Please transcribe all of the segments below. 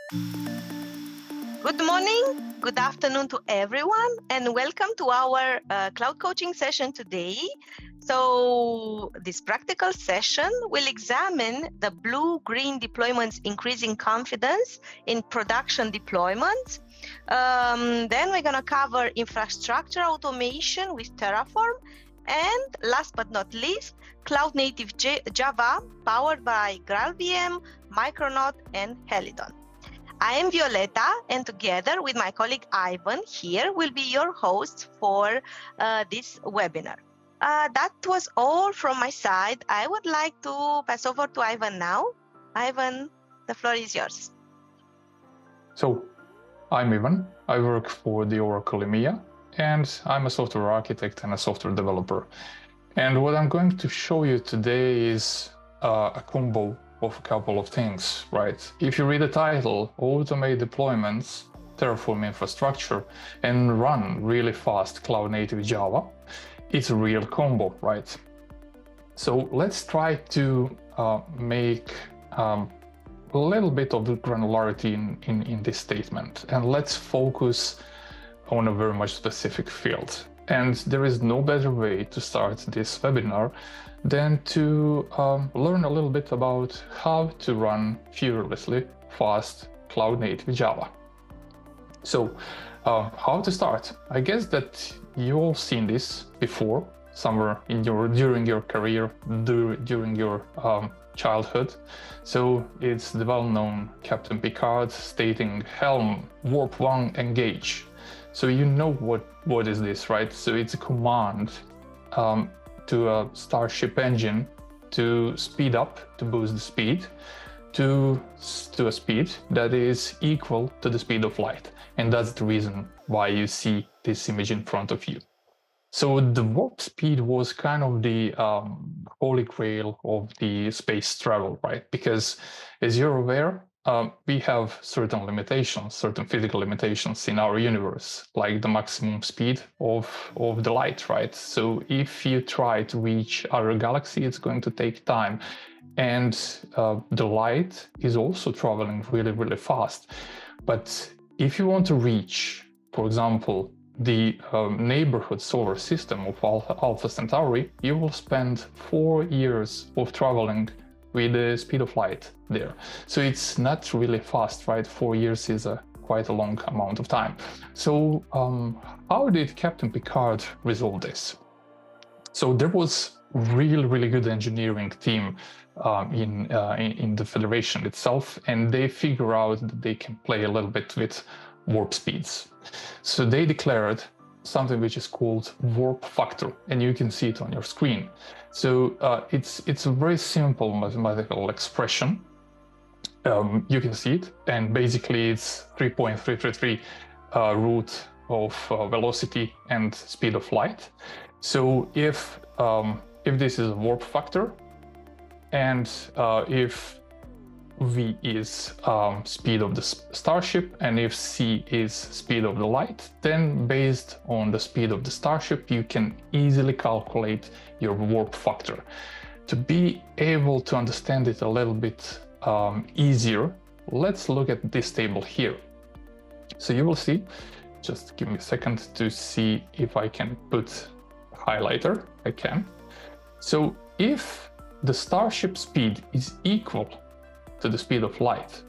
Good morning, good afternoon to everyone, and welcome to our cloud coaching session today. So this practical session will examine the blue-green deployments increasing confidence in production deployments. Then we're going to cover infrastructure automation with Terraform. And last but not least, cloud-native Java powered by GraalVM, Micronaut, and Helidon. I am Violeta, and together with my colleague Ivan here will be your host for this webinar. That was all from my side. I would like to pass over to Ivan now. Ivan, the floor is yours. So, I'm Ivan. I work for the Oracle EMEA, and I'm a software architect and a software developer. And what I'm going to show you today is a combo of a couple of things, right? If you read the title, Automate Deployments, Terraform Infrastructure, and run really fast cloud-native Java, it's a real combo, right? So let's try to make a little bit of the granularity in this statement, and let's focus on a very much specific field. And there is no better way to start this webinar than to learn a little bit about how to run fearlessly fast cloud-native Java. So how to start? I guess that you all seen this before, somewhere in during your career, during your childhood. So it's the well-known Captain Picard stating "Helm, warp 1, engage." So you know what is this, right? So it's a command to a Starship engine to speed up, to boost the speed, to a speed that is equal to the speed of light. And that's the reason why you see this image in front of you. So the warp speed was kind of the holy grail of the space travel, right? Because as you're aware, we have certain limitations, certain physical limitations in our universe, like the maximum speed of the light, right? So if you try to reach our galaxy, it's going to take time. And the light is also traveling really, really fast. But if you want to reach, for example, the neighborhood solar system of Alpha Centauri, you will spend 4 years of traveling with the speed of light there. So it's not really fast, right? 4 years is quite a long amount of time. So how did Captain Picard resolve this? So there was really good engineering team in the Federation itself, and they figure out that they can play a little bit with warp speeds. So they declared something which is called warp factor, and you can see it on your screen. So it's a very simple mathematical expression. You can see it, and basically it's 3.333 root of velocity and speed of light. So if this is a warp factor, and if v is speed of the starship, and if c is speed of the light, then based on the speed of the starship, you can easily calculate your warp factor. To be able to understand it a little bit easier, let's look at this table here. So you will see, just give me a second to see if I can put highlighter. I can. So if the starship speed is equal to the speed of light,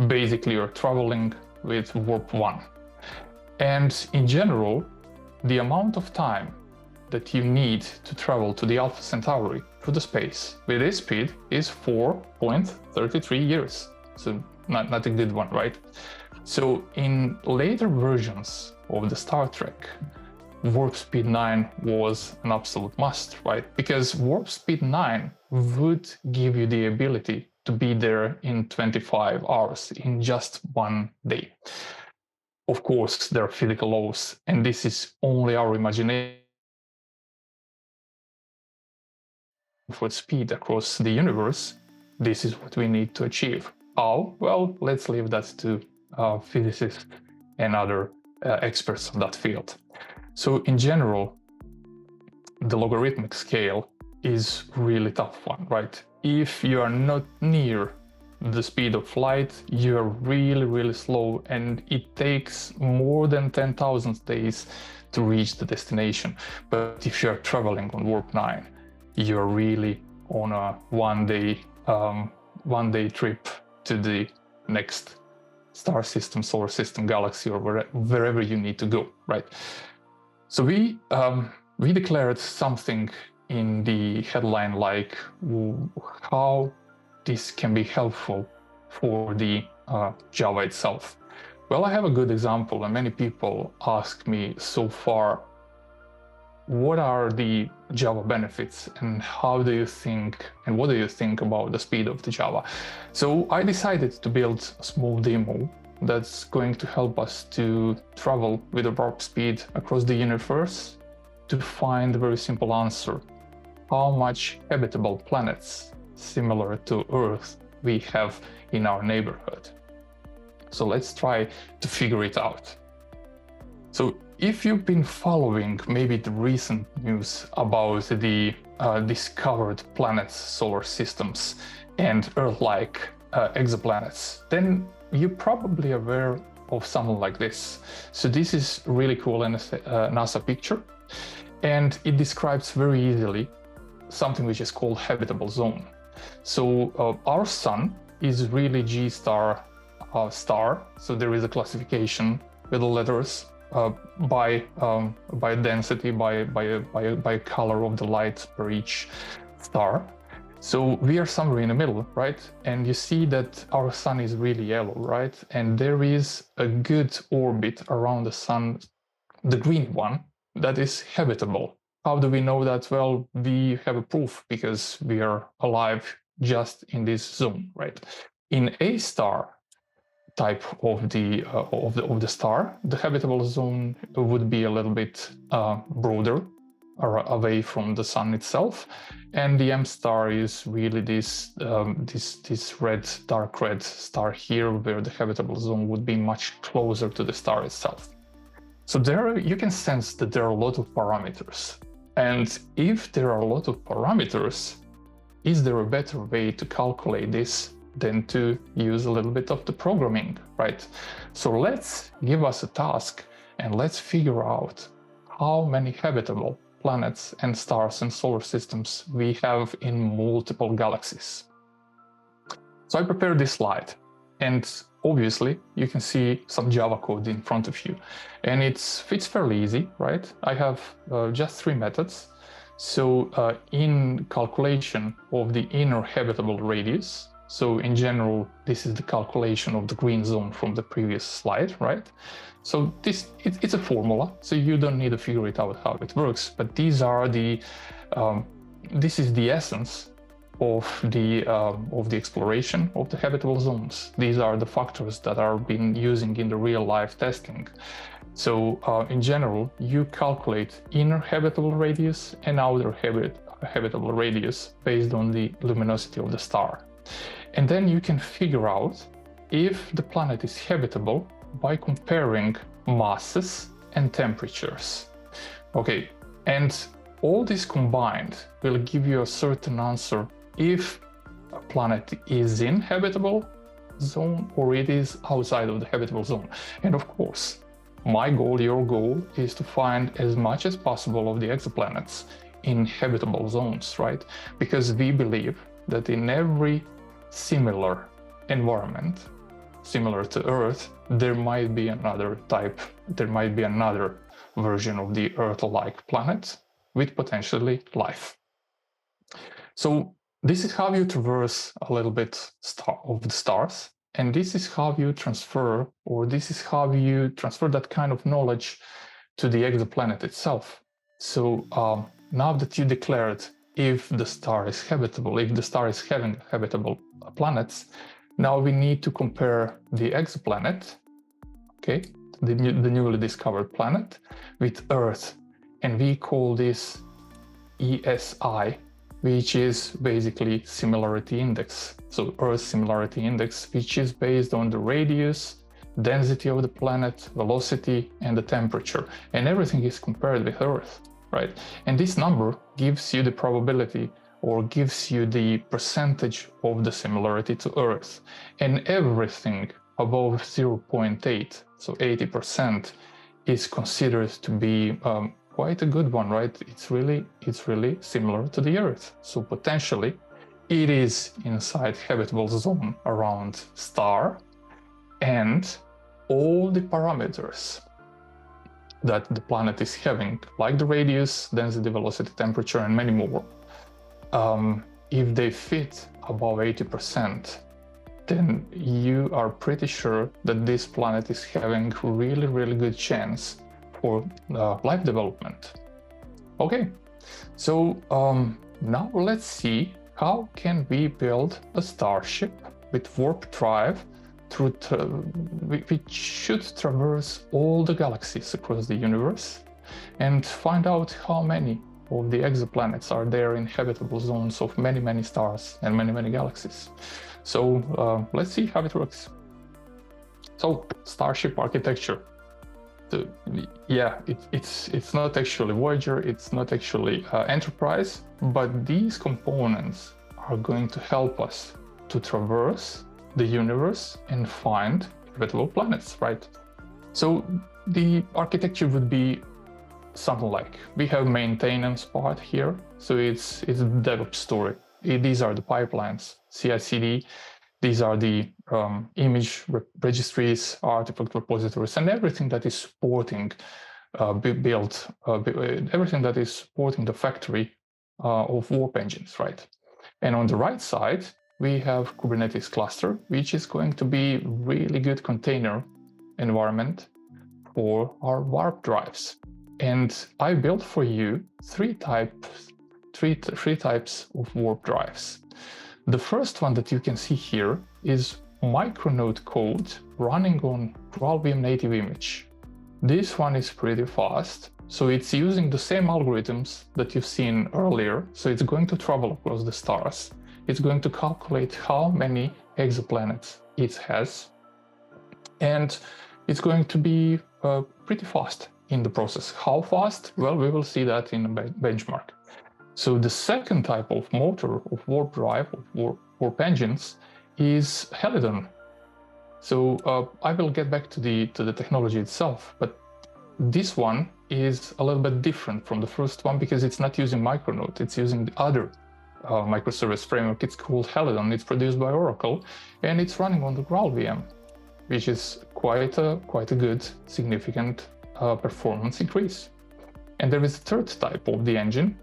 basically you're traveling with warp 1. And in general, the amount of time that you need to travel to the Alpha Centauri through the space with this speed is 4.33 years. So not a good one, right? So in later versions of the Star Trek, warp speed 9 was an absolute must, right? Because warp speed 9 would give you the ability to be there in 25 hours, in just 1 day. Of course, there are physical laws, and this is only our imagination for speed across the universe. This is what we need to achieve. How? Well, let's leave that to physicists and other experts on that field. So in general, the logarithmic scale is really tough one, right? If you are not near the speed of light, you're really, really slow, and it takes more than 10,000 days to reach the destination. But if you're traveling on Warp 9, you're really on a one-day trip to the next star system, solar system, galaxy, or wherever you need to go, right? So we declared something in the headline like how this can be helpful for the Java itself. Well, I have a good example, and many people ask me so far, what are the Java benefits, and how do you think, and what do you think about the speed of the Java? So I decided to build a small demo that's going to help us to travel with a warp speed across the universe to find a very simple answer. How much habitable planets similar to Earth we have in our neighborhood? So let's try to figure it out. So if you've been following maybe the recent news about the discovered planets, solar systems, and Earth-like exoplanets, then you're probably aware of something like this. So this is really cool NASA picture, and it describes very easily something which is called Habitable Zone. So our sun is really G star star. So there is a classification with the letters by density, by color of the light per each star. So we are somewhere in the middle, right? And you see that our sun is really yellow, right? And there is a good orbit around the sun, the green one, that is habitable. How do we know that? Well, we have a proof because we are alive just in this zone, right? In A star type of the star, the habitable zone would be a little bit broader or away from the sun itself, and the M star is really this red, dark red star here, where the habitable zone would be much closer to the star itself. So there you can sense that there are a lot of parameters. And if there are a lot of parameters, is there a better way to calculate this than to use a little bit of the programming, right? So let's give us a task and let's figure out how many habitable planets and stars and solar systems we have in multiple galaxies. So I prepared this slide, and obviously you can see some Java code in front of you, and it's fairly easy, right? I have just 3 methods. So in calculation of the inner habitable radius, so in general, this is the calculation of the green zone from the previous slide, right? So it's a formula, so you don't need to figure it out how it works, but these are this is the essence of the exploration of the habitable zones. These are the factors that are being using in the real life testing. So in general, you calculate inner habitable radius and outer habitable radius based on the luminosity of the star. And then you can figure out if the planet is habitable by comparing masses and temperatures. Okay, and all this combined will give you a certain answer if a planet is in habitable zone or it is outside of the habitable zone. And of course, my goal, your goal, is to find as much as possible of the exoplanets in habitable zones, right? Because we believe that in every similar environment, similar to Earth, there might be another type, there might be another version of the Earth-like planet with potentially life. So this is how you traverse a little bit of the stars, and this is how you transfer, or this is how you transfer that kind of knowledge to the exoplanet itself. So now that you declared if the star is habitable, if the star is having habitable planets, now we need to compare the exoplanet, okay, the newly discovered planet, with Earth, and we call this ESI, which is basically similarity index. So Earth similarity index, which is based on the radius, density of the planet, velocity, and the temperature, and everything is compared with Earth, right? And this number gives you the probability or gives you the percentage of the similarity to Earth. And everything above 0.8, so 80%, is considered to be quite a good one, right? It's really similar to the Earth. So potentially it is inside habitable zone around star, and all the parameters that the planet is having, like the radius, density, velocity, temperature, and many more, if they fit above 80%, then you are pretty sure that this planet is having really good chance for life development. Okay, so now let's see how can we build a starship with warp drive which should traverse all the galaxies across the universe, and find out how many of the exoplanets are there in habitable zones of many stars and many galaxies. So let's see how it works. So Starship Architecture. It's not actually Voyager, it's not actually Enterprise, but these components are going to help us to traverse the universe and find habitable planets, right? So the architecture would be something like, we have maintenance part here, so it's the DevOps story. These are the pipelines, CICD, these are the image registries, artifact repositories, and everything that is supporting everything that is supporting the factory of warp engines, right? And on the right side, we have Kubernetes cluster, which is going to be really good container environment for our warp drives. And I built for you three types of warp drives. The first one that you can see here is Micronaut code running on GraalVM native image. This one is pretty fast, so it's using the same algorithms that you've seen earlier. So it's going to travel across the stars. It's going to calculate how many exoplanets it has, and it's going to be pretty fast in the process. How fast? Well, we will see that in a benchmark. So the second type of motor, of warp drive, of warp engines, is Helidon. So I will get back to the technology itself, but this one is a little bit different from the first one because it's not using Micronaut, it's using the other microservice framework. It's called Helidon. It's produced by Oracle, and it's running on the GraalVM, which is quite a good, significant performance increase. And there is a third type of the engine.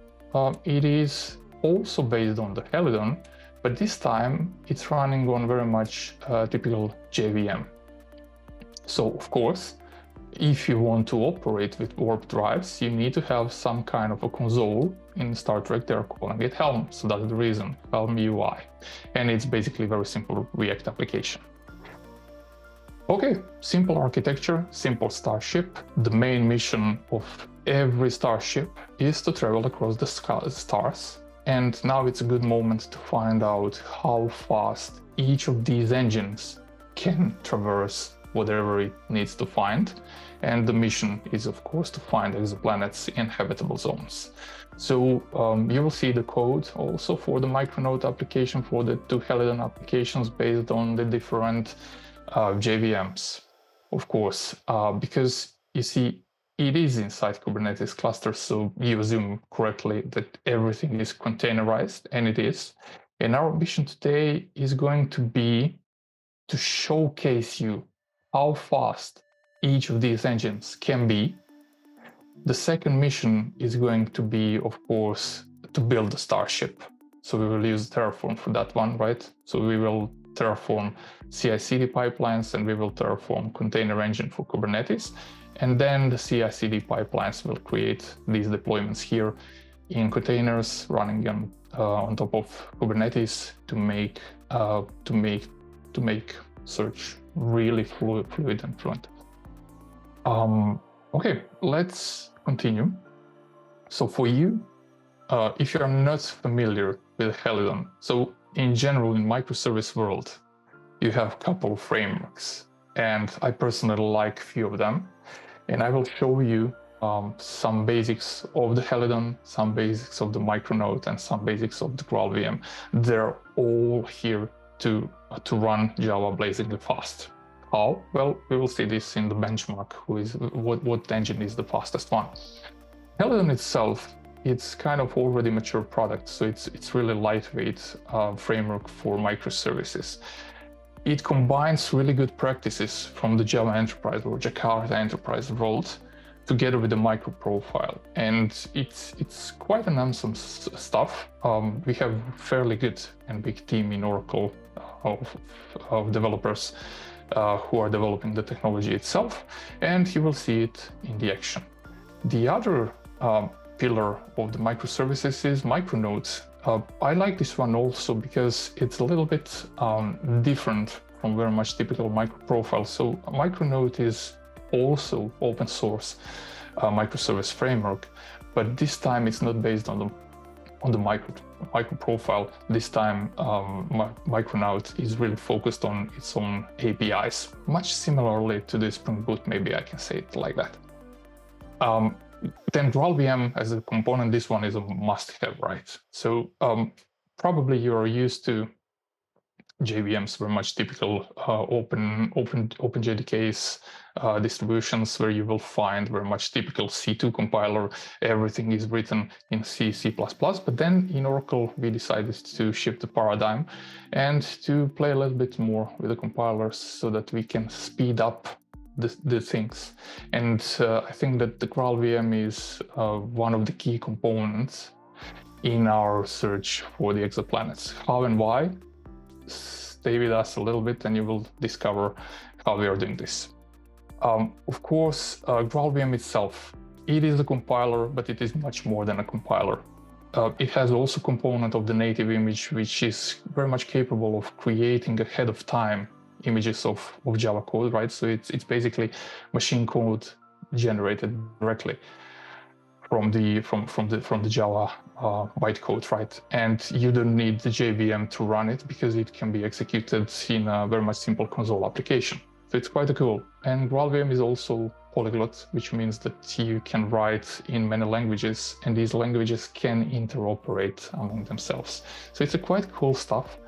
It is also based on the Helidon, but this time it's running on very much typical JVM. So of course, if you want to operate with warp drives, you need to have some kind of a console. In Star Trek, they're calling it Helm, so that's the reason, Helm UI. And it's basically a very simple React application. Okay, simple architecture, simple starship. The main mission of every starship is to travel across the stars. And now it's a good moment to find out how fast each of these engines can traverse whatever it needs to find. And the mission is, of course, to find exoplanets in habitable zones. So you will see the code also for the Micronaut application, for the two Helidon applications based on the different JVMs, of course, because you see, it is inside Kubernetes cluster, so you assume correctly that everything is containerized, and it is. And our mission today is going to be to showcase you how fast each of these engines can be. The second mission is going to be, of course, to build the starship. So we will use Terraform for that one, right? So we will Terraform CICD pipelines, and we will Terraform container engine for Kubernetes. And then the CICD pipelines will create these deployments here in containers running on top of Kubernetes to make search really fluid and fluent. Okay, let's continue. So for you, if you are not familiar with Helidon, so in general in microservice world, you have a couple of frameworks, and I personally like a few of them. And I will show you some basics of the Helidon, some basics of the Micronaut, and some basics of the GraalVM. They're all here to run Java blazingly fast. How? Well, we will see this in the benchmark, what engine is the fastest one. Helidon itself, it's kind of already mature product, so it's really lightweight framework for microservices. It combines really good practices from the Java Enterprise or Jakarta Enterprise world together with the micro profile, and it's quite an awesome stuff. We have fairly good and big team in Oracle of developers who are developing the technology itself, and you will see it in the action. The other pillar of the microservices is Micronaut. I like this one also because it's a little bit different from very much typical micro profile. So Micronaut is also open source microservice framework, but this time it's not based on the micro profile. This time Micronaut is really focused on its own APIs, much similarly to the Spring Boot, maybe I can say it like that. Then GraalVM as a component, this one is a must-have, right? So probably you're used to JVMs, very much typical OpenJDK's distributions, where you will find very much typical C2 compiler. Everything is written in C, C++, but then in Oracle, we decided to shift the paradigm and to play a little bit more with the compilers so that we can speed up the things. And I think that the GraalVM is one of the key components in our search for the exoplanets. How and why? Stay with us a little bit and you will discover how we are doing this. Of course, GraalVM itself, it is a compiler, but it is much more than a compiler. It has also a component of the native image, which is very much capable of creating ahead of time images of Java code, right? So it's basically machine code generated directly from the Java bytecode, right? And you don't need the JVM to run it because it can be executed in a very much simple console application. So it's quite cool. And GraalVM is also polyglot, which means that you can write in many languages, and these languages can interoperate among themselves. So it's a quite cool stuff.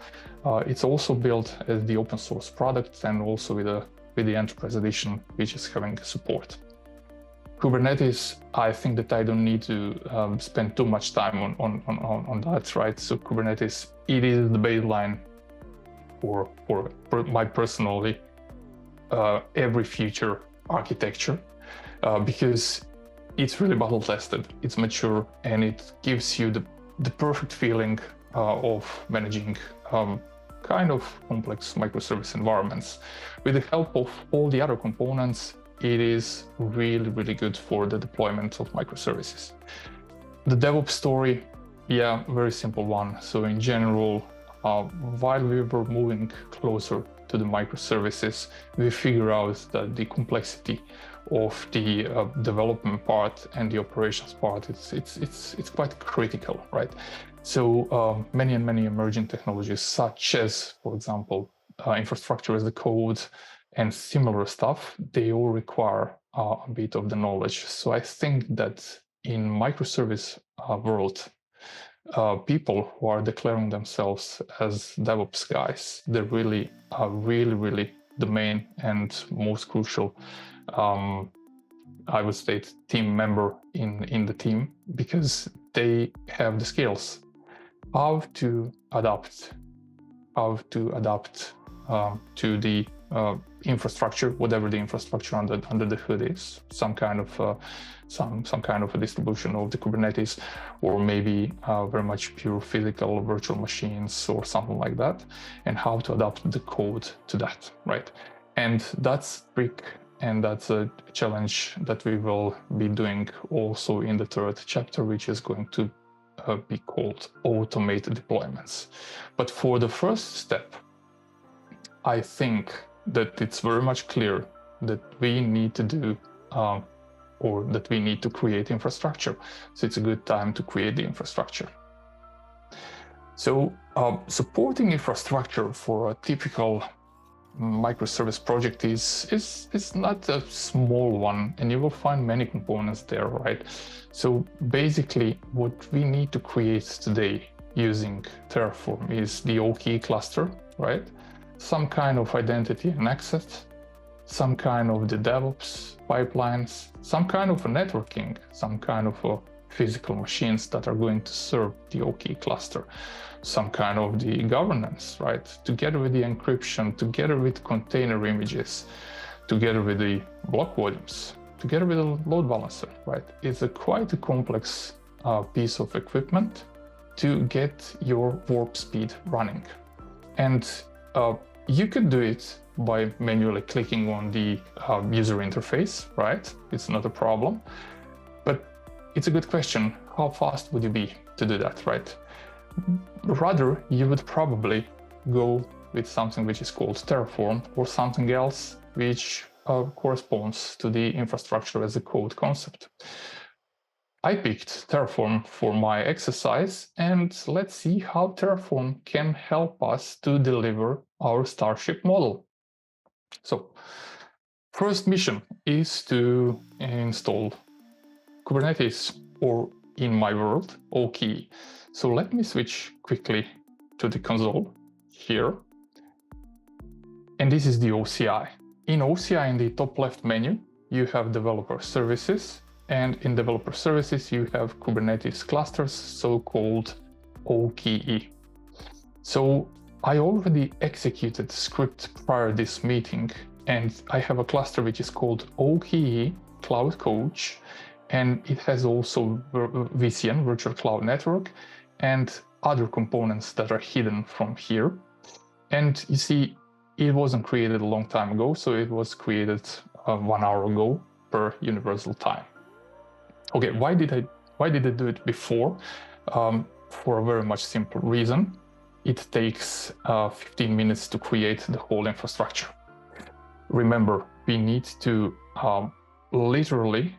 It's also built as the open source product and also with the enterprise edition, which is having support. Kubernetes, I think that I don't need to spend too much time on that, right? So Kubernetes, it is the baseline for my personally every future architecture because it's really battle tested, it's mature, and it gives you the perfect feeling of managing kind of complex microservice environments. With the help of all the other components, it is really, really good for the deployment of microservices. The DevOps story, yeah, very simple one. So in general, while we were moving closer to the microservices, we figure out that the complexity of the development part and the operations part, it's quite critical, right? So many emerging technologies, such as, for example, infrastructure as the code and similar stuff, they all require a bit of the knowledge. So I think that in microservice world, people who are declaring themselves as DevOps guys, they're really the main and most crucial, I would state, team member in the team, because they have the skills how to adapt to the infrastructure, whatever the infrastructure under the hood is, some kind of a distribution of the Kubernetes, or maybe very much pure physical virtual machines or something like that, and how to adapt the code to that, right? And that's trick, and that's a challenge that we will be doing also in the third chapter, which is going to be called automated deployments. But for the first step, I think that it's very much clear that we need to do or that we need to create infrastructure. So it's a good time to create the infrastructure. So supporting infrastructure for a typical microservice project is not a small one, and you will find many components there, right? So basically what we need to create today using Terraform is the OKE cluster, right? Some kind of identity and access, some kind of the DevOps pipelines, some kind of a networking, some kind of a physical machines that are going to serve the OKE cluster, some kind of the governance, right? Together with the encryption, together with container images, together with the block volumes, together with a load balancer, right? It's quite a complex piece of equipment to get your warp speed running. And you could do it by manually clicking on the user interface, right? It's not a problem. But it's a good question. How fast would you be to do that, right? Rather, you would probably go with something which is called Terraform or something else which corresponds to the infrastructure as a code concept. I picked Terraform for my exercise, and let's see how Terraform can help us to deliver our Starship model. So, first mission is to install Kubernetes, or in my world, OKE. So let me switch quickly to the console here. And this is the OCI. In OCI, in the top left menu, you have developer services. And in developer services, you have Kubernetes clusters, so-called OKE. So I already executed script prior this meeting, and I have a cluster which is called OKE Cloud Coach, and it has also VCN, Virtual Cloud Network, and other components that are hidden from here. And you see, it wasn't created a long time ago, so it was created 1 hour ago per universal time. Okay, why did I do it before? For a very much simple reason. It takes 15 minutes to create the whole infrastructure. Remember, we need to literally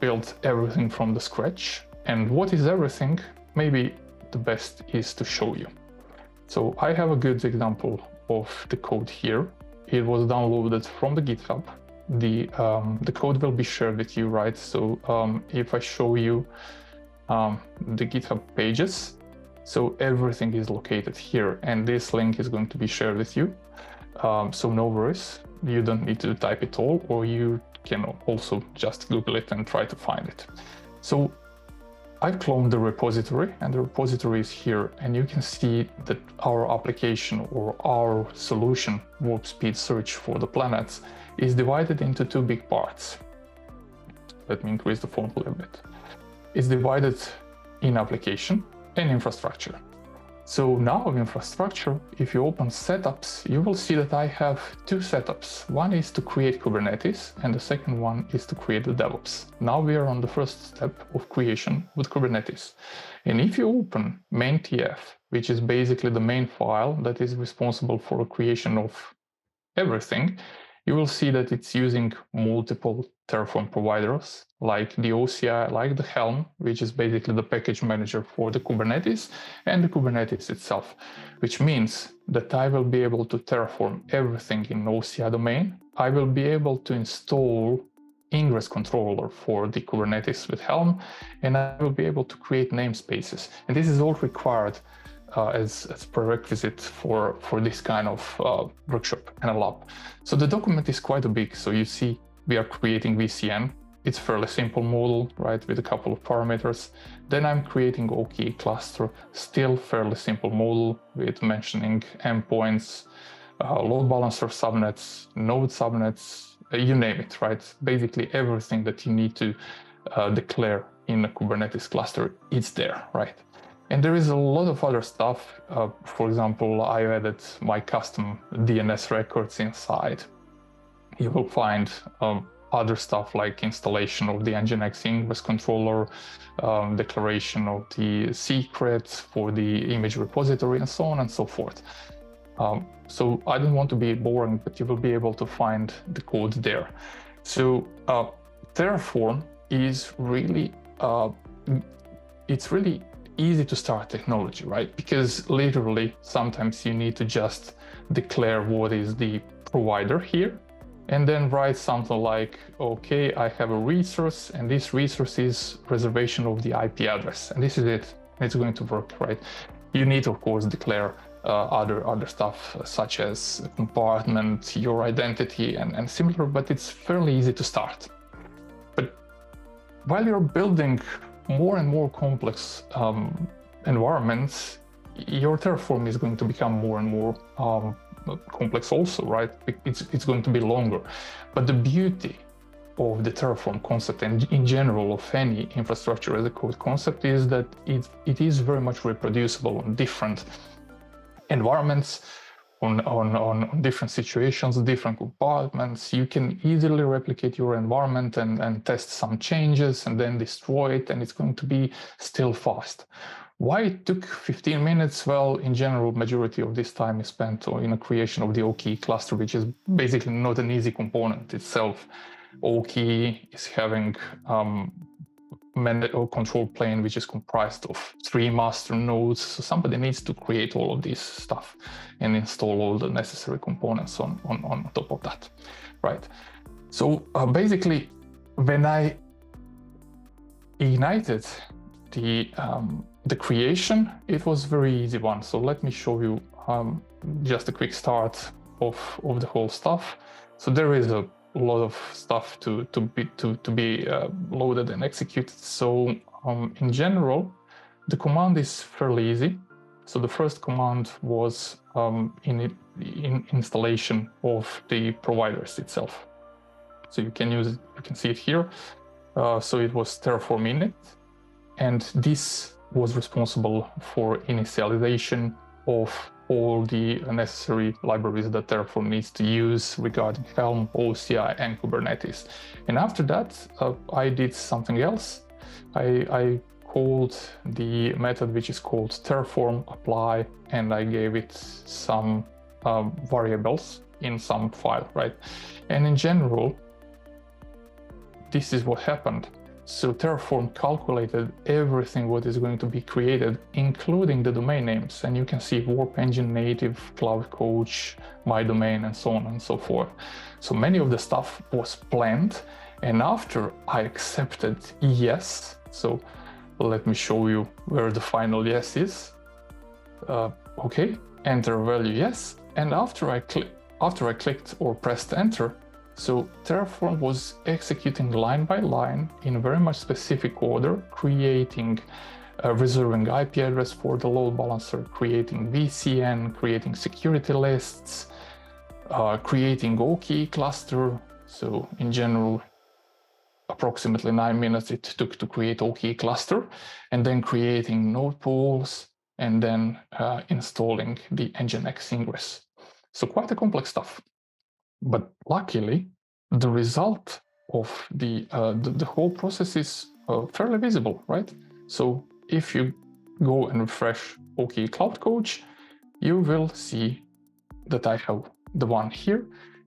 build everything from the scratch. And what is everything? Maybe the best is to show you. So I have a good example of the code here. It was downloaded from the GitHub. The code will be shared with you, right? So if I show you the GitHub pages, so everything is located here, and this link is going to be shared with you. So no worries, you don't need to type it all, or you can also just Google it and try to find it. So I've cloned the repository, and the repository is here, and you can see that our application or our solution, Warp Speed Search for the planets, is divided into two big parts. Let me increase the font a little bit. It's divided in application and infrastructure. So now in infrastructure, if you open setups, you will see that I have two setups. One is to create Kubernetes, and the second one is to create the DevOps. Now we are on the first step of creation with Kubernetes. And if you open main.tf, which is basically the main file that is responsible for the creation of everything, you will see that it's using multiple Terraform providers like the OCI, like the Helm, which is basically the package manager for the Kubernetes, and the Kubernetes itself, which means that I will be able to Terraform everything in OCI domain. I will be able to install ingress controller for the Kubernetes with Helm, and I will be able to create namespaces. And this is all required as prerequisite for this kind of workshop and a lab. So the document is quite big. So you see we are creating VCN. It's fairly simple model, right, with a couple of parameters. Then I'm creating OKE cluster, still fairly simple model with mentioning endpoints, load balancer subnets, node subnets, you name it, right? Basically everything that you need to declare in a Kubernetes cluster, it's there, right? And there is a lot of other stuff. For example, I added my custom DNS records inside. You will find other stuff like installation of the Nginx ingress controller, declaration of the secrets for the image repository, and so on and so forth. So I don't want to be boring, but you will be able to find the code there. So Terraform is really, it's really easy to start technology, right? Because literally sometimes you need to just declare what is the provider here, and then write something like, okay, I have a resource, and this resource is reservation of the IP address, and this is it. It's going to work, right? You need, of course, declare other stuff such as compartment, your identity, and similar, but it's fairly easy to start. But while you're building more and more complex environments, your Terraform is going to become more and more complex also, right? It's going to be longer. But the beauty of the Terraform concept, and in general of any infrastructure as a code concept, is that it is very much reproducible on different environments, on different situations, different compartments. You can easily replicate your environment and test some changes and then destroy it, and it's going to be still fast. Why it took 15 minutes? Well, in general, majority of this time is spent in a creation of the OKey cluster, which is basically not an easy component itself. OKey is having control plane, which is comprised of 3 master nodes. So somebody needs to create all of this stuff and install all the necessary components on top of that, right? So basically, when I ignited the creation, it was very easy one. So let me show you just a quick start of the whole stuff. So there is a lot of stuff to be loaded and executed. So in general, the command is fairly easy. So the first command was in installation of the providers itself. So you can use it, you can see it here. So it was Terraform init, and this was responsible for initialization of all the necessary libraries that Terraform needs to use regarding Helm, OCI, and Kubernetes. And after that, I did something else. I called the method which is called Terraform Apply, and I gave it some variables in some file, right? And in general, this is what happened. So Terraform calculated everything what is going to be created, including the domain names. And you can see Warp Engine, Native, Cloud Coach, My Domain, and so on and so forth. So many of the stuff was planned. And after I accepted yes, so let me show you where the final yes is. Okay, enter value yes. And after I clicked or pressed enter, so Terraform was executing line by line in a very much specific order, creating, reserving IP address for the load balancer, creating VCN, creating security lists, creating OKey cluster. So in general, approximately 9 minutes it took to create OKey cluster, and then creating node pools, and then installing the Nginx ingress. So quite a complex stuff. But luckily, the result of the whole process is fairly visible, right? So if you go and refresh OKey Cloud Coach, you will see that I have the one here,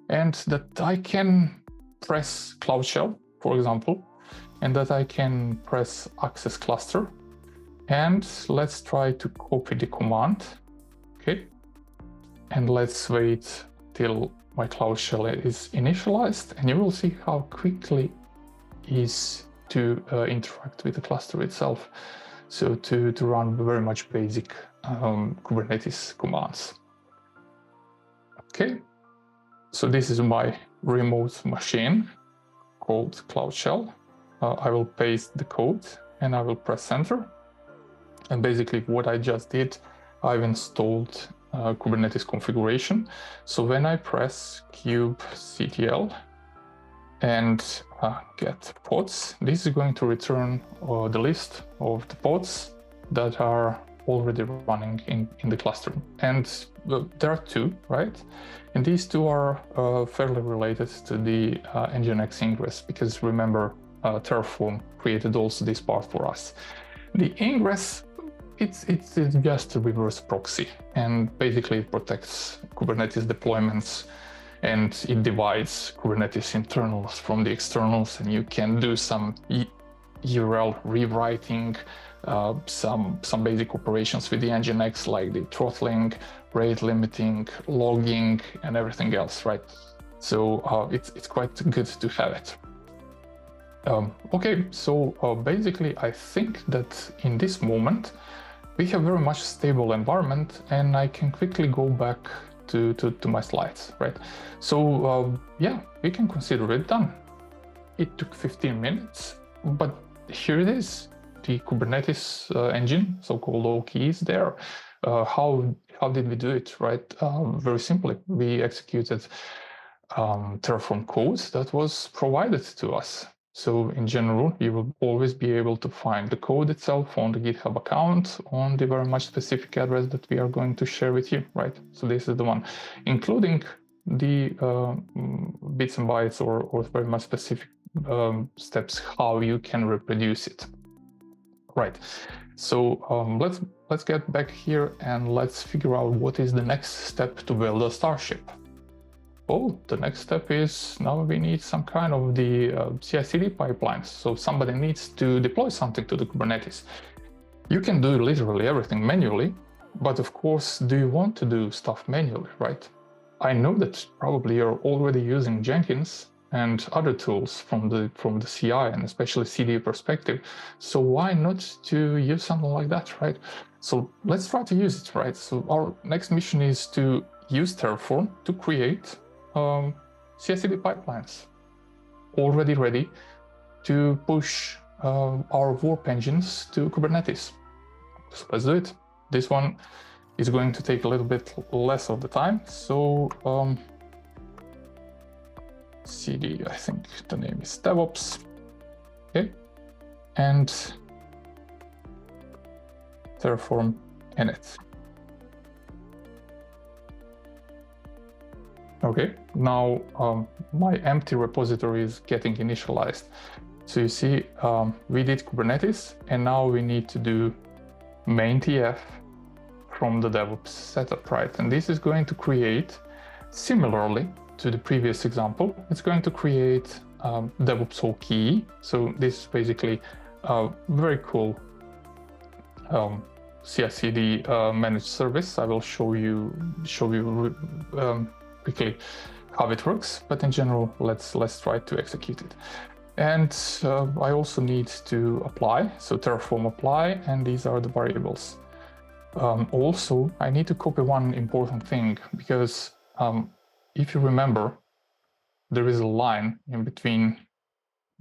and that I can press Cloud Shell, for example, and that I can press Access Cluster. And let's try to copy the command, okay? And let's wait till my Cloud Shell is initialized, and you will see how quickly it is to interact with the cluster itself. So to run very much basic Kubernetes commands. Okay, so this is my remote machine called Cloud Shell. I will paste the code and I will press enter. And basically what I just did, I've installed Kubernetes configuration. So when I press kubectl and get pods, this is going to return the list of the pods that are already running in the cluster. And there are 2, right? And these 2 are fairly related to the Nginx ingress, because remember, Terraform created also this part for us. The ingress, it's just a reverse proxy, and basically it protects Kubernetes deployments, and it divides Kubernetes internals from the externals, and you can do some URL rewriting, some basic operations with the Nginx, like the throttling, rate limiting, logging, and everything else, right? So it's quite good to have it. Okay, so basically I think that in this moment we have very much stable environment, and I can quickly go back to my slides, right? So yeah, we can consider it done. It took 15 minutes, but here it is. The Kubernetes engine, so-called OKE, is there. How did we do it, right? Very simply, we executed Terraform code that was provided to us. So in general, you will always be able to find the code itself on the GitHub account on the very much specific address that we are going to share with you, right? So this is the one, including the bits and bytes or very much specific steps how you can reproduce it, right? So let's get back here and let's figure out what is the next step to build a Starship. Oh, the next step is now we need some kind of the CICD pipelines. So somebody needs to deploy something to the Kubernetes. You can do literally everything manually, but of course, do you want to do stuff manually, right? I know that probably you're already using Jenkins and other tools from the CI and especially CD perspective. So why not to use something like that, right? So let's try to use it, right? So our next mission is to use Terraform to create CI/CD pipelines already ready to push our warp engines to Kubernetes. So let's do it. This one is going to take a little bit less of the time. So CD, I think the name is devops. Okay, and Terraform init. Okay, now my empty repository is getting initialized. So you see, we did Kubernetes, and now we need to do main TF from the DevOps setup, right? And this is going to create, similarly to the previous example, it's going to create DevOps OKE. So this is basically a very cool CI/CD managed service. I will show you quickly how it works, but in general, let's try to execute it. And I also need to apply, so Terraform Apply, and these are the variables. Also, I need to copy one important thing, because if you remember, there is a line in between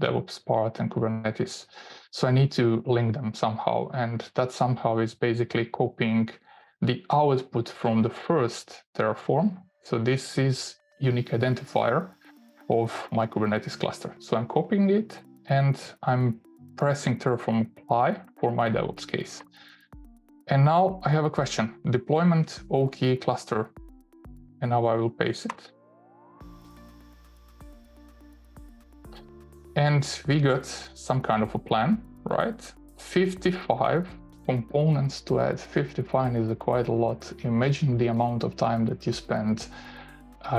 DevOps part and Kubernetes. So I need to link them somehow, and that somehow is basically copying the output from the first Terraform. So this is unique identifier of my Kubernetes cluster. So I'm copying it and I'm pressing Terraform Apply for my DevOps case. And now I have a question, deployment OKE cluster. And now I will paste it. And we got some kind of a plan, right? 55 components to add. 55 is quite a lot. Imagine the amount of time that you spend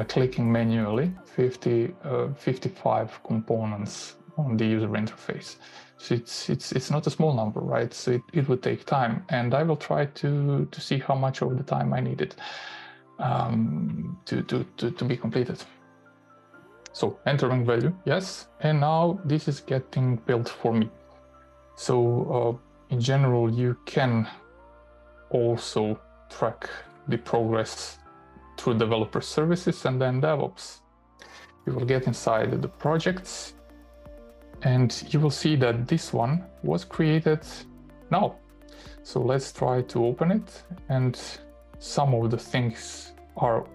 clicking manually. 55 components on the user interface. So it's not a small number, right? So it would take time, and I will try to see how much of the time I needed to be completed. So entering value, yes, and now this is getting built for me. So in general, you can also track the progress through developer services and then DevOps. You will get inside the projects, and you will see that this one was created now. So let's try to open it, and some of the things are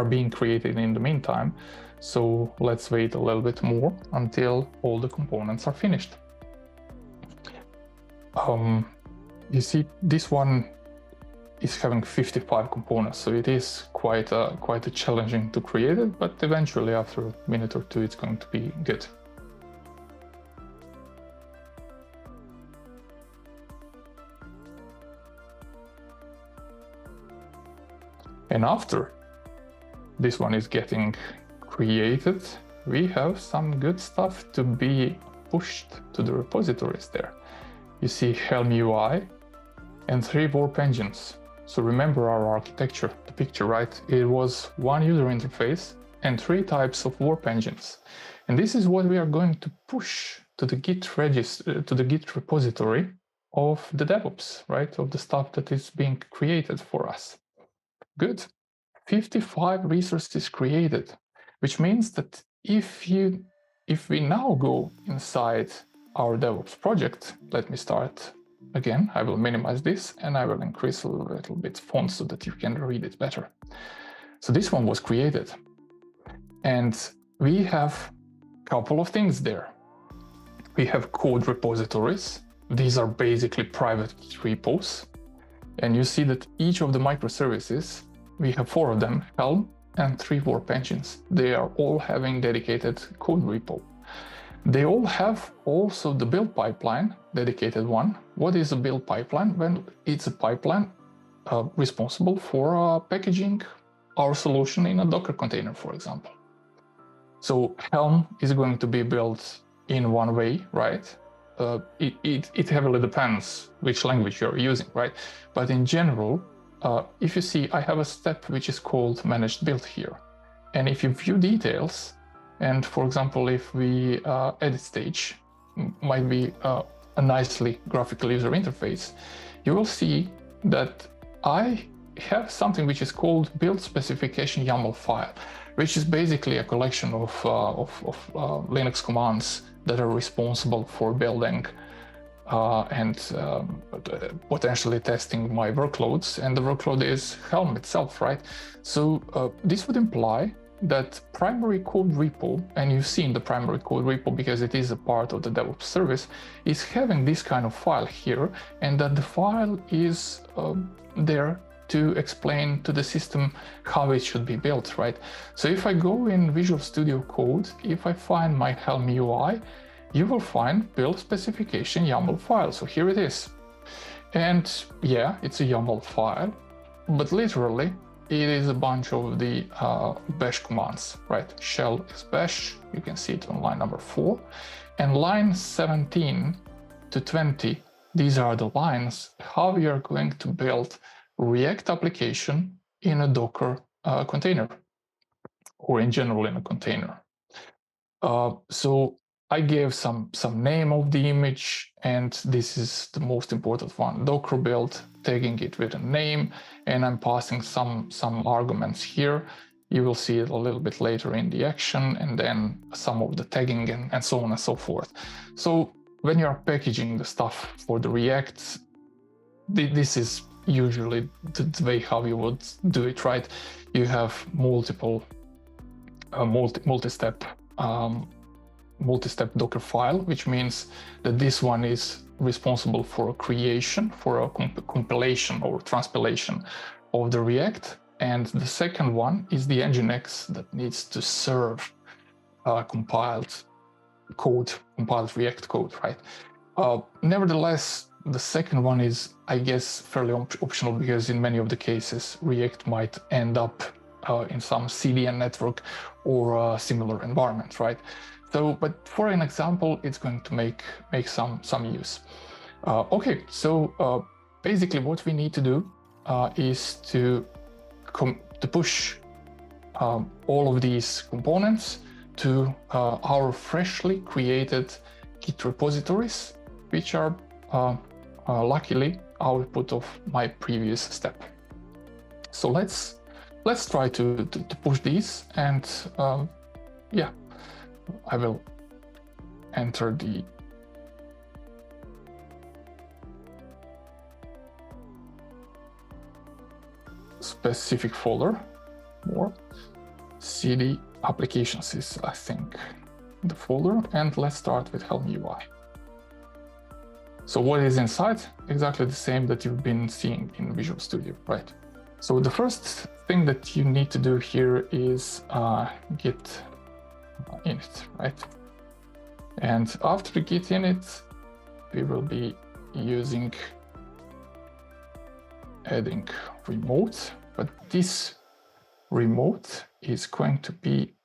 being created in the meantime. So let's wait a little bit more until all the components are finished. You see, this one is having 55 components, so it is quite a challenging to create it, but eventually after a minute or two it's going to be good. And after this one is getting created, we have some good stuff to be pushed to the repositories there. You see Helm UI and 3 warp engines. So remember our architecture, the picture, right? It was one user interface and 3 types of warp engines. And this is what we are going to push to the Git repository of the DevOps, right? Of the stuff that is being created for us. Good. 55 resources created, which means that if we now go inside our DevOps project, let me start again. I will minimize this and I will increase a little bit font so that you can read it better. So this one was created, and we have a couple of things there. We have code repositories. These are basically private repos, and you see that each of the microservices, we have 4 of them, Helm and 3 warp engines. They are all having dedicated code repo. They all have also the build pipeline, dedicated one. What is a build pipeline? Well, it's a pipeline responsible for packaging our solution in a Docker container, for example. So Helm is going to be built in one way, right? It heavily depends which language you're using, right? But in general, if you see, I have a step which is called managed build here. And if you view details, and for example, if we edit stage, might be a nicely graphical user interface, you will see that I have something which is called build specification YAML file, which is basically a collection of Linux commands that are responsible for building and potentially testing my workloads, and the workload is Helm itself, right? So this would imply that primary code repo, and you've seen the primary code repo because it is a part of the DevOps service, is having this kind of file here, and that the file is there to explain to the system how it should be built, right? So if I go in Visual Studio Code, if I find my Helm UI, you will find build specification YAML file. So here it is. And yeah, it's a YAML file, but literally it is a bunch of the bash commands, right? Shell is bash, you can see it on line number 4. And line 17 to 20, these are the lines how we are going to build React application in a Docker container, or in general in a container. So I gave some name of the image, and this is the most important one, Docker build, tagging it with a name, and I'm passing some arguments here. You will see it a little bit later in the action, and then some of the tagging and so on and so forth. So when you are packaging the stuff for the React, this is usually the way how you would do it, right? You have multiple multi-step Docker file, which means that this one is responsible for a creation, for a compilation or transpilation of the React, and the second one is the Nginx that needs to serve compiled React code, right? Nevertheless, the second one is, I guess, fairly optional, because in many of the cases React might end up in some CDN network or similar environment, right? So, but for an example, it's going to make some use. Okay, so basically what we need to do is to push all of these components to our freshly created Git repositories, which are luckily output of my previous step. So let's try to push these, and yeah, I will enter the specific folder. More CD applications is, I think, the folder, and let's start with Helm UI. So what is inside? Exactly the same that you've been seeing in Visual Studio, right? So the first thing that you need to do here is git init, right? And after git init, we will be adding remote, but this remote is going to be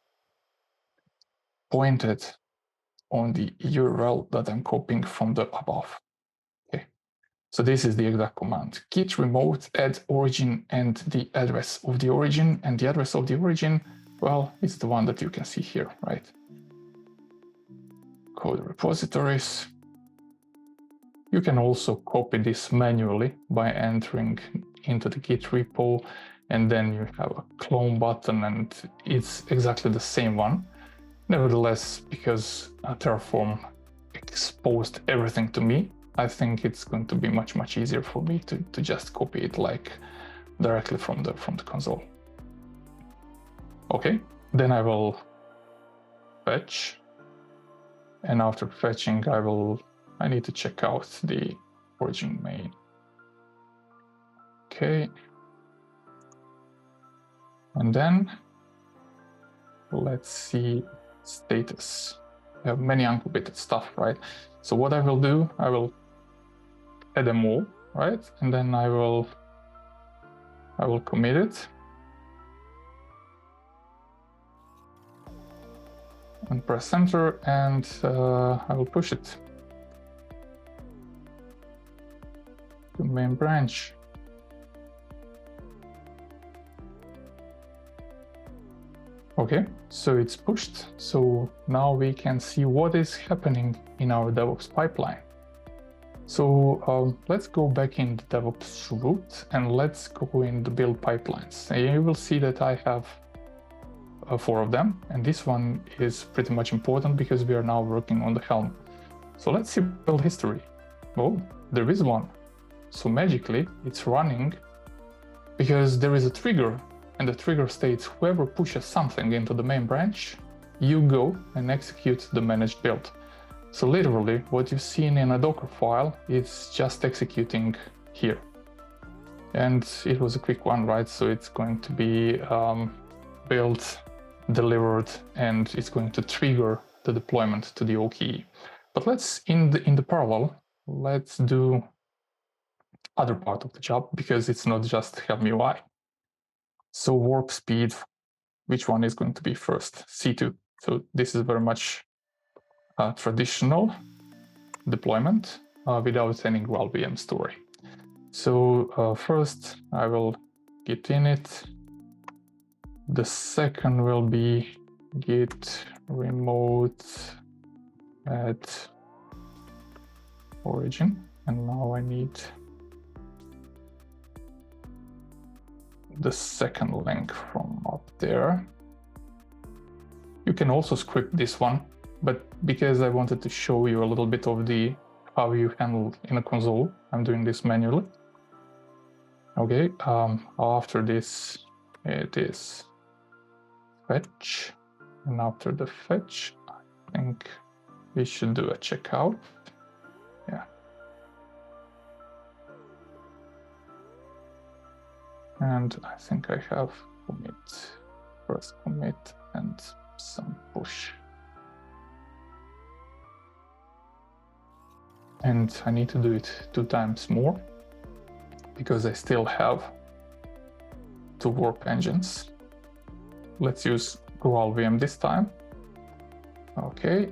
pointed on the URL that I'm copying from the above. Okay, so this is the exact command: git remote add origin and the address of the origin. And the address of the origin, well, it's the one that you can see here, right? Code repositories. You can also copy this manually by entering into the Git repo, and then you have a clone button, and it's exactly the same one. Nevertheless, because Terraform exposed everything to me, I think it's going to be much easier for me to just copy it like directly from the console. Okay, then I will fetch, and after fetching, I need to check out the origin main. Okay, and then let's see status. We have many uncompleted stuff, right? So what I will do, I will add them all, right? And then I will commit it and press enter, and I will push it to main branch. Okay, so it's pushed. So now we can see what is happening in our DevOps pipeline. So let's go back in the DevOps root and let's go in the build pipelines. And you will see that I have 4 of them, and this one is pretty much important because we are now working on the Helm. So let's see build history. Oh, there is one. So magically it's running because there is a trigger, and the trigger states whoever pushes something into the main branch, you go and execute the managed build. So literally what you've seen in a Docker file is just executing here. And it was a quick one, right? So it's going to be built, delivered, and it's going to trigger the deployment to the OKE. But let's, in the parallel, let's do other part of the job, because it's not just Helm UI. So warp speed, which one is going to be first? C2. So this is very much traditional deployment without any GraalVM story. So first I will git init. The second will be git remote add origin. And now I need the second link from up there. You can also script this one, but because I wanted to show you a little bit of how you handle in a console, I'm doing this manually. Okay, after this it is fetch, and after the fetch I think we should do a checkout. Yeah. And I think I have first commit and some push. And I need to do it 2 times more because I still have 2 warp engines. Let's use GraalVM this time. Okay,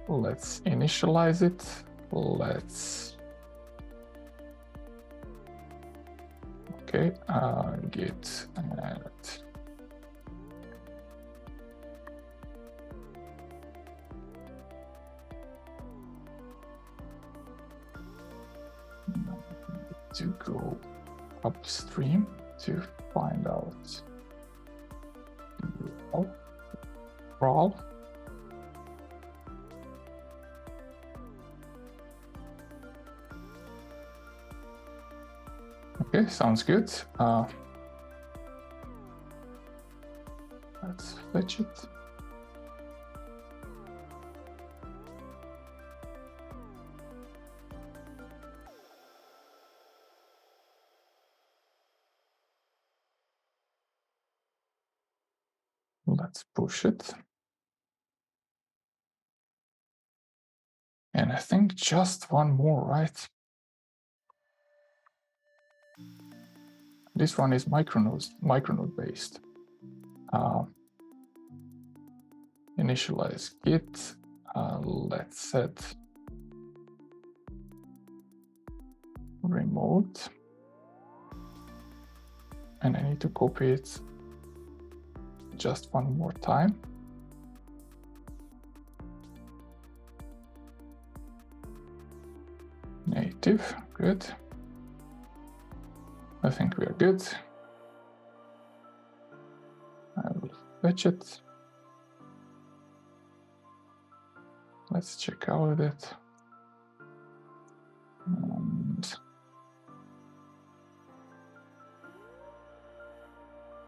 let's initialize it. Let's git add. To go upstream to find out Graal. Okay, sounds good. Let's fetch it. Let's push it. And I think just one more, right? This one is Micronaut based. Initialize git. Let's set remote, and I need to copy it just one more time. Native, good. I think we are good. I will fetch it. Let's check out it. And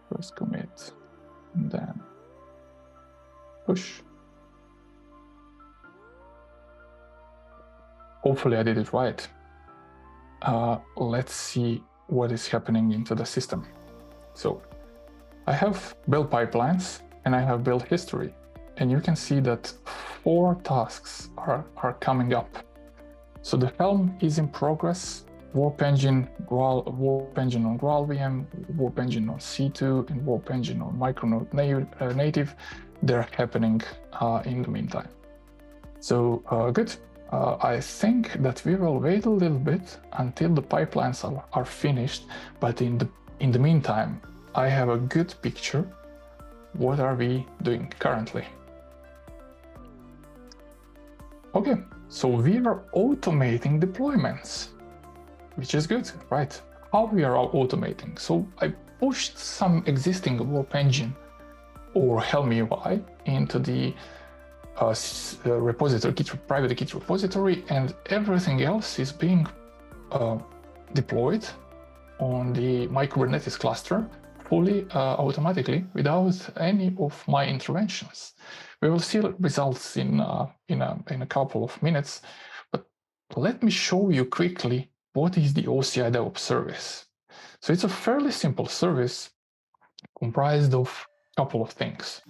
first commit, and then push. Hopefully I did it right. Let's see what is happening into the system. So I have build pipelines and I have build history. And you can see that 4 tasks are coming up. So the Helm is in progress, Warp Engine, Warp Engine on GraalVM, Warp Engine on C2, and Warp Engine on Micronaut native. They're happening in the meantime. So good. I think that we will wait a little bit until the pipelines are finished, but in the meantime, I have a good picture. What are we doing currently? Okay, so we are automating deployments, which is good, right? How we are automating? So I pushed some existing Warp Engine or Helm UI into the repository, private Git repository, and everything else is being deployed on the Kubernetes cluster fully automatically without any of my interventions. We will see results in a couple of minutes, but let me show you quickly what is the OCI DevOps service. So it's a fairly simple service comprised of a couple of things.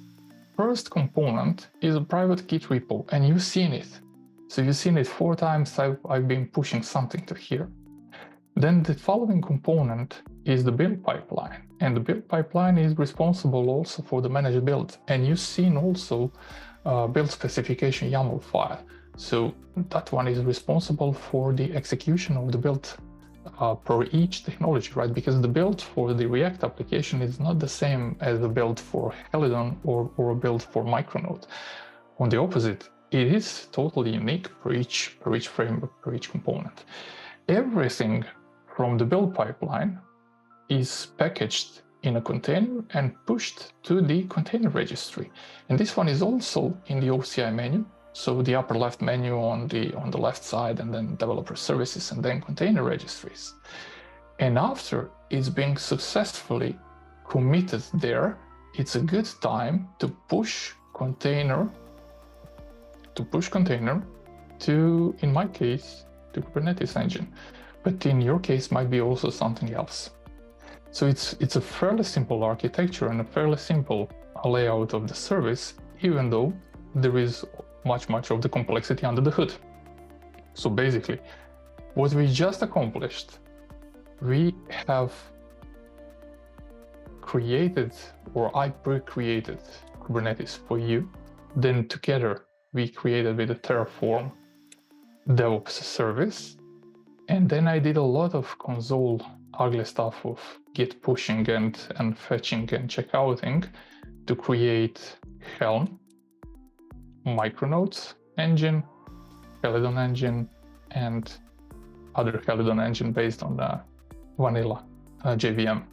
First component is a private Git repo, and you've seen it. So you've seen it 4 times. I've been pushing something to here. Then the following component is the build pipeline, and the build pipeline is responsible also for the managed build. And you've seen also build specification YAML file. So that one is responsible for the execution of the build per each technology, right? Because the build for the React application is not the same as the build for Helidon or a build for Micronaut. On the opposite, it is totally unique per each framework, per each component. Everything from the build pipeline is packaged in a container and pushed to the container registry. And this one is also in the OCI menu. So the upper left menu on the left side, and then developer services, and then container registries. And after it's being successfully committed there, it's a good time to push container to, in my case, to Kubernetes engine. But in your case might be also something else. So it's a fairly simple architecture and a fairly simple layout of the service, even though there is much of the complexity under the hood. So basically, what we just accomplished, we have created, or I pre-created Kubernetes for you. Then together we created with the Terraform DevOps service. And then I did a lot of console ugly stuff of Git pushing and fetching and checkouting to create Helm, Micronaut engine, Helidon engine, and other Helidon engine based on the vanilla JVM.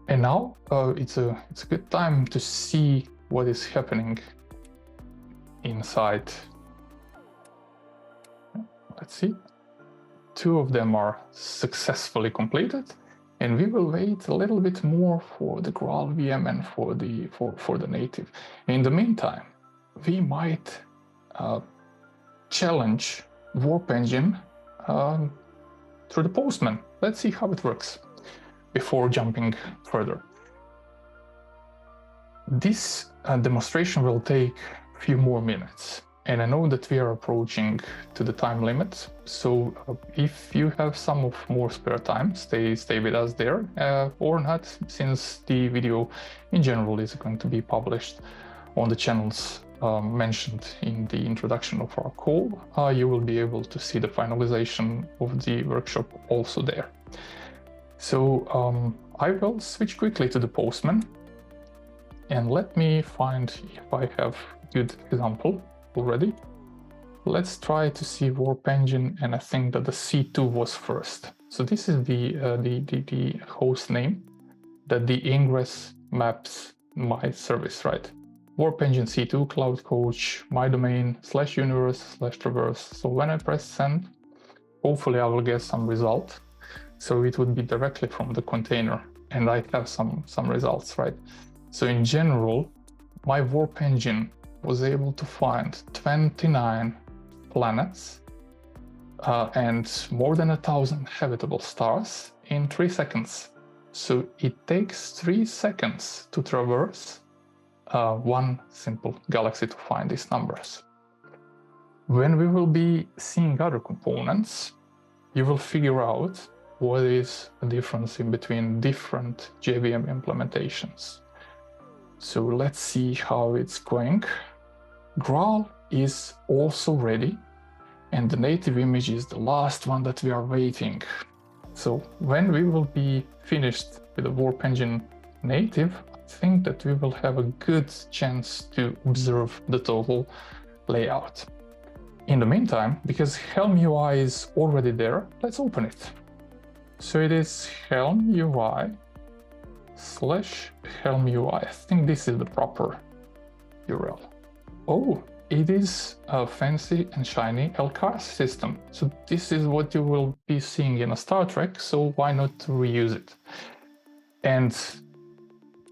And now it's a good time to see what is happening inside. Let's see. 2 of them are successfully completed, and we will wait a little bit more for the GraalVM and for the native. In the meantime, we might challenge Warp Engine through the Postman. Let's see how it works before jumping further. This demonstration will take a few more minutes, and I know that we are approaching to the time limit. So if you have some of more spare time, stay with us there, or not, since the video in general is going to be published on the channels mentioned in the introduction of our call, you will be able to see the finalization of the workshop also there. So I will switch quickly to the Postman, and let me find if I have a good example already. Let's try to see Warp Engine, and I think that the C2 was first. So this is the host name that the ingress maps my service, right? Warp Engine C2, Cloud Coach, my domain, /universe, /traverse. So when I press send, hopefully I will get some result. So it would be directly from the container, and I have some results, right? So in general, my Warp Engine was able to find 29 planets and more than 1,000 habitable stars in 3 seconds. So it takes 3 seconds to traverse one simple galaxy to find these numbers. When we will be seeing other components, you will figure out what is the difference in between different JVM implementations. So let's see how it's going. Graal is also ready, and the native image is the last one that we are waiting. So when we will be finished with the Warp Engine native, I think that we will have a good chance to observe the total layout. In the meantime, because Helm UI is already there, let's open it. So it is Helm UI /Helm UI. I think this is the proper URL. Oh, it is a fancy and shiny LCAR system. So this is what you will be seeing in a Star Trek, so why not reuse it? And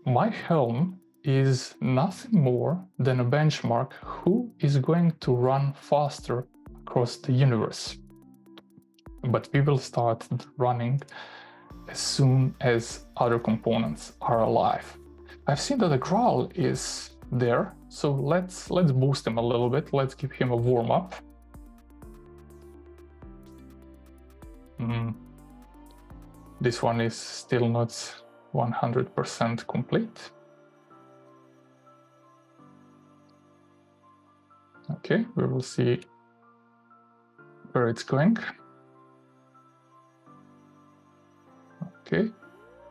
my Helm is nothing more than a benchmark who is going to run faster across the universe. But we will start running as soon as other components are alive. I've seen that the Graal is there, so let's boost him a little bit. Let's give him a warm-up. This one is still not 100% complete. Okay, we will see where it's going. Okay,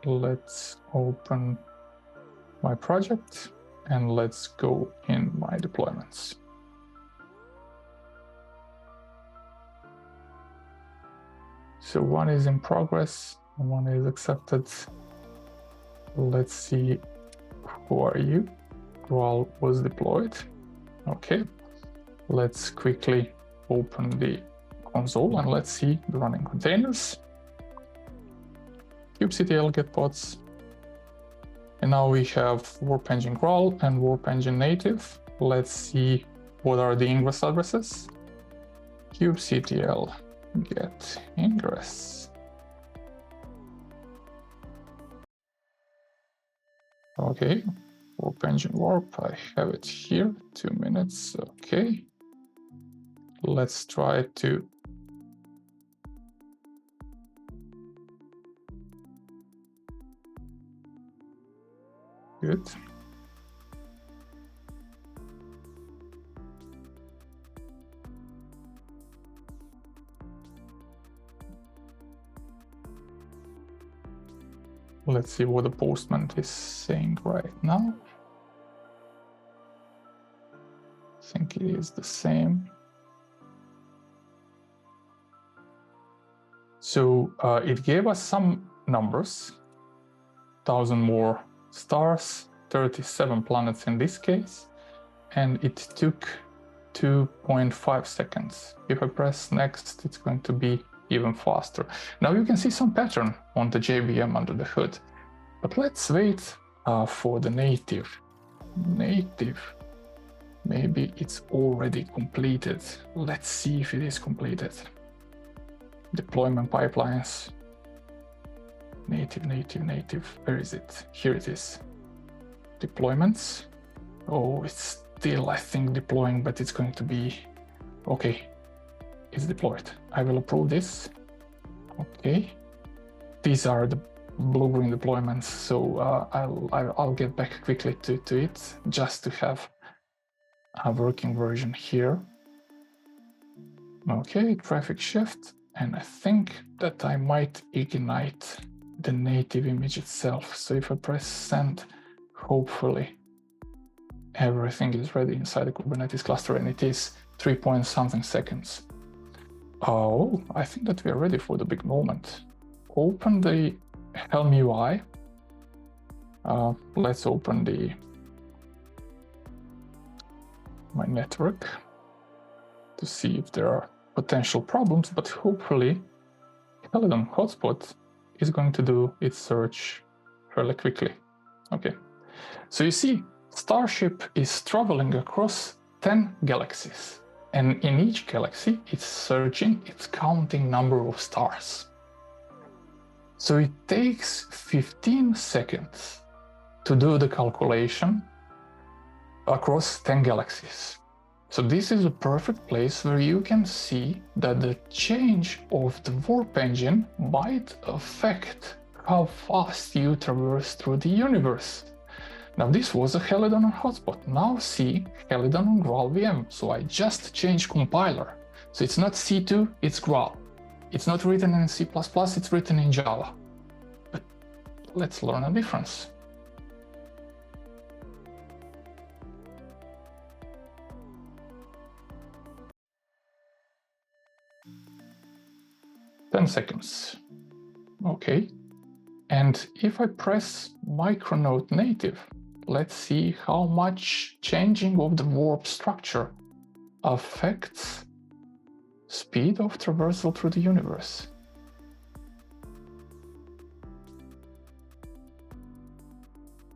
let's open my project and let's go in my deployments. So one is in progress, one is accepted. Let's see, who are you? Graal was deployed. Okay, let's quickly open the console and let's see the running containers. kubectl get pods. And now we have Warp Engine Graal and Warp Engine native. Let's see what are the ingress addresses. kubectl get ingress. Okay, Warp Engine Warp, I have it here, 2 minutes, okay. Let's try to good. Let's see what the Postman is saying right now. I think it is the same. So it gave us some numbers, 1,000 more stars, 37 planets in this case, and it took 2.5 seconds. If I press next, it's going to be even faster. Now you can see some pattern on the JVM under the hood, but let's wait for the native. Maybe it's already completed. Let's see if it is completed. Deployment pipelines. Native. Where is it? Here it is. Deployments. Oh, it's still, I think, deploying, but it's going to be okay. It's deployed. I will approve this. Okay. These are the blue-green deployments, so I'll get back quickly to it just to have a working version here. Okay, traffic shift, and I think that I might ignite the native image itself. So if I press send, hopefully everything is ready inside the Kubernetes cluster, and it is 3-point-something seconds. Oh, I think that we are ready for the big moment. Open the Helm UI. Let's open my network to see if there are potential problems, but hopefully Helidon hotspot is going to do its search fairly quickly. Okay, so you see Starship is traveling across 10 galaxies, and in each galaxy it's searching, it's counting number of stars. So it takes 15 seconds to do the calculation across 10 galaxies. So this is a perfect place where you can see that the change of the warp engine might affect how fast you traverse through the universe. Now this was a Helidon hotspot. Now see Helidon on GraalVM. So I just changed compiler. So it's not C2, it's Graal. It's not written in C++, it's written in Java. But let's learn a difference. Ten seconds. Okay. And if I press Micronaut native, let's see how much changing of the warp structure affects speed of traversal through the universe.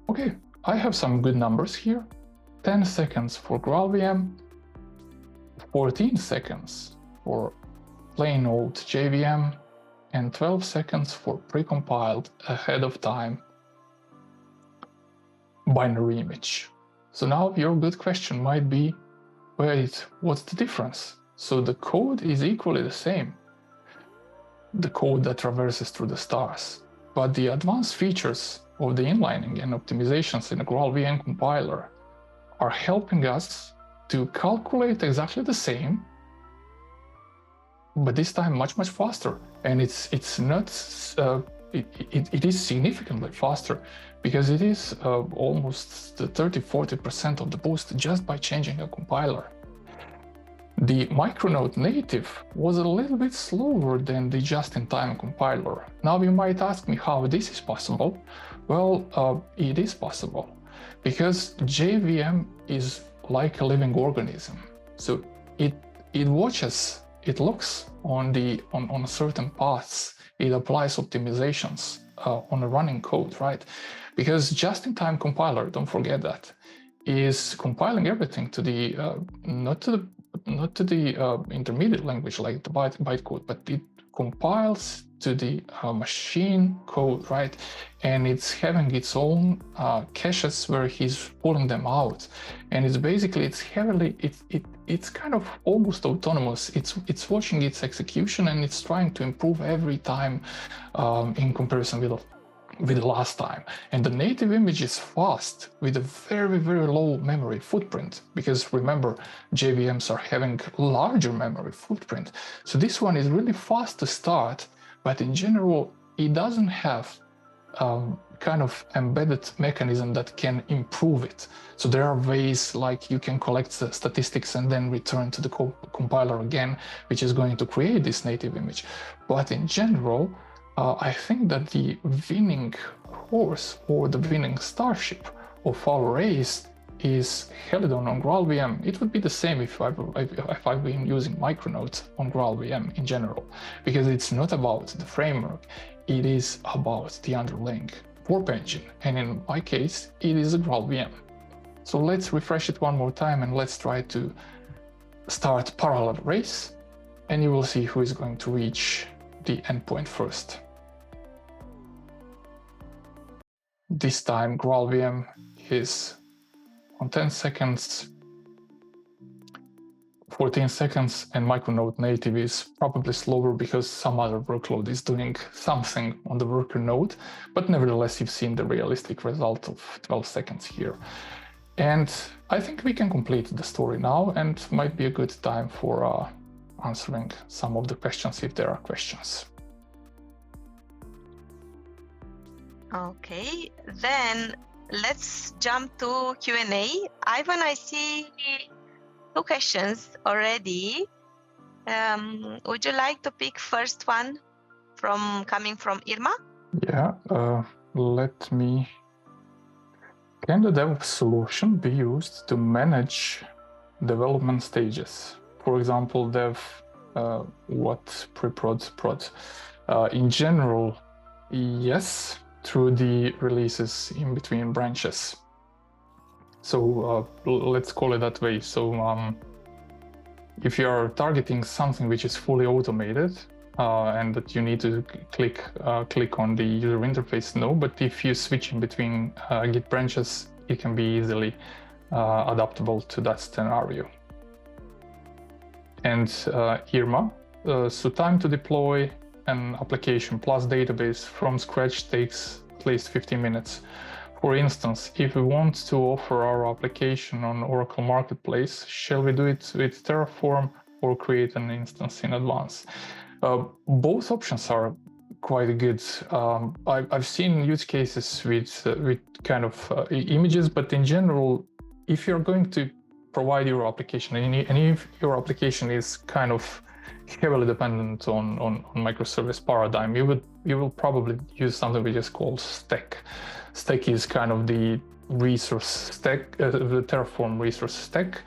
Okay, I have some good numbers here. 10 seconds for GraalVM, 14 seconds for plain old JVM, and 12 seconds for precompiled ahead of time binary image. So now your good question might be, wait, what's the difference? So the code is equally the same, the code that traverses through the stars, but the advanced features of the inlining and optimizations in the GraalVM compiler are helping us to calculate exactly the same, but this time much faster. And it is significantly faster, because it is almost 30-40% of the boost just by changing a compiler. The Micronaut native was a little bit slower than the just-in-time compiler. Now you might ask me how this is possible. Well, it is possible because JVM is like a living organism. So it watches, it looks on certain paths, it applies optimizations on a running code, right? Because just-in-time compiler, don't forget that, is compiling everything to the not to the intermediate language like the bytecode, but it compiles to the machine code, right? And it's having its own caches where he's pulling them out, and it's basically it's kind of almost autonomous. It's watching its execution, and it's trying to improve every time in comparison with the last time. And the native image is fast with a very low memory footprint, because remember, JVMs are having larger memory footprint. So this one is really fast to start, but in general it doesn't have kind of embedded mechanism that can improve it. So there are ways like you can collect the statistics and then return to the compiler again, which is going to create this native image. But in general, I think that the winning horse or the winning starship of our race is Helidon on GraalVM. It would be the same if I've been using Micronaut on GraalVM in general, because it's not about the framework, it is about the underlying warp engine, and in my case, it is a GraalVM. So let's refresh it one more time and let's try to start parallel race, and you will see who is going to reach the endpoint first. This time GraalVM is on 10 seconds, 14 seconds, and Micronaut native is probably slower because some other workload is doing something on the worker node, but nevertheless you've seen the realistic result of 12 seconds here. And I think we can complete the story now, and might be a good time for answering some of the questions if there are questions. Okay, then let's jump to Q&A. Ivan, I see 2 questions already. Would you like to pick first one coming from Irma? Yeah, let me. Can the DevOps solution be used to manage development stages? For example, dev, what, pre-prod, prod. In general, yes, through the releases in between branches. So let's call it that way. So if you are targeting something which is fully automated, and that you need to click on the user interface, no. But if you switch in between Git branches, it can be easily adaptable to that scenario. And Irma, so time to deploy an application plus database from scratch takes at least 15 minutes. For instance, if we want to offer our application on Oracle Marketplace, shall we do it with Terraform or create an instance in advance? Both options are quite good. I've seen use cases with kind of images, but in general, if you're going to provide your application, and if your application is kind of heavily dependent on microservice paradigm, you will probably use something which is called stack. Stack is kind of the resource stack, the Terraform resource stack,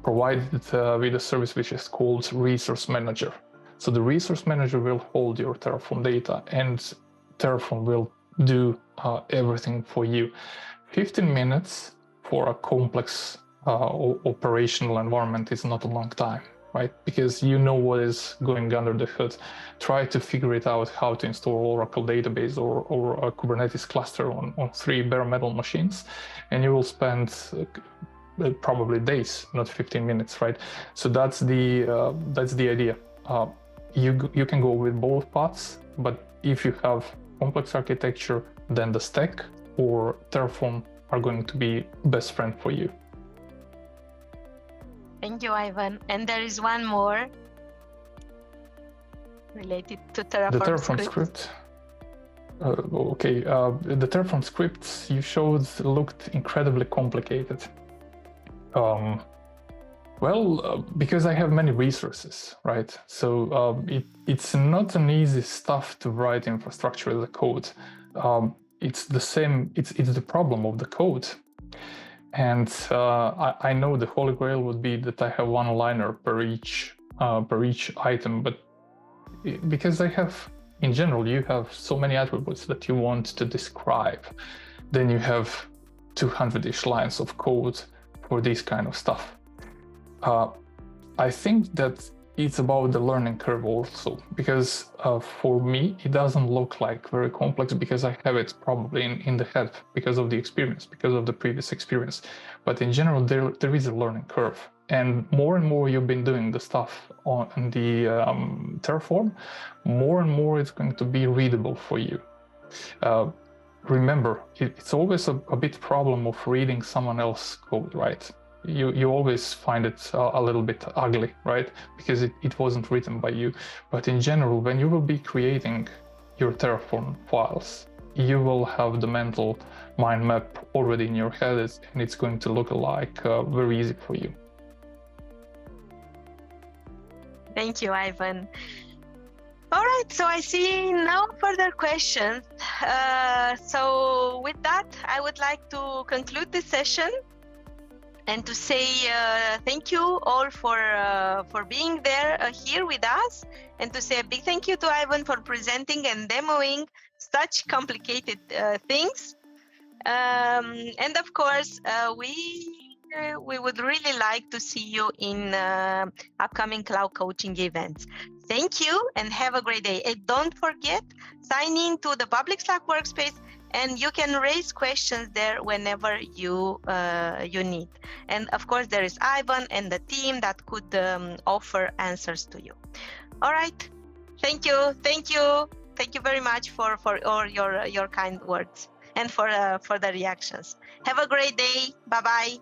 provided with a service which is called Resource Manager. So the Resource Manager will hold your Terraform data, and Terraform will do everything for you. 15 minutes for a complex operational environment is not a long time, right? Because you know what is going under the hood. Try to figure it out how to install Oracle database or a Kubernetes cluster on 3 bare metal machines, and you will spend probably days, not 15 minutes, right? So that's the idea. You can go with both paths, but if you have complex architecture, then the stack or Terraform are going to be best friend for you. Thank you, Ivan. And there is one more related to Terraform. The Terraform script. Okay, the Terraform scripts you showed looked incredibly complicated. Well, because I have many resources, right? So it's not an easy stuff to write infrastructure as a code. It's the same. It's the problem of the code. And I know the holy grail would be that I have one liner per each item, but because in general, you have so many attributes that you want to describe, then you have 200-ish lines of code for this kind of stuff. I think that it's about the learning curve also, because for me, it doesn't look like very complex because I have it probably in the head because of the experience, because of the previous experience. But in general, there is a learning curve. And more you've been doing the stuff on the Terraform, more and more it's going to be readable for you. Remember, it's always a bit problem of reading someone else's code, right? You always find it a little bit ugly, right? Because it wasn't written by you. But in general, when you will be creating your Terraform files, you will have the mental mind map already in your head, and it's going to look like very easy for you. Thank you, Ivan. All right, so I see no further questions. So with that, I would like to conclude this session and to say thank you all for being there here with us, and to say a big thank you to Ivan for presenting and demoing such complicated things. And of course, we would really like to see you in upcoming cloud coaching events. Thank you and have a great day. And don't forget, sign in to the public Slack workspace, and you can raise questions there whenever you need. And of course, there is Ivan and the team that could offer answers to you. All right. Thank you. Thank you. Thank you very much for all your kind words and for the reactions. Have a great day. Bye-bye.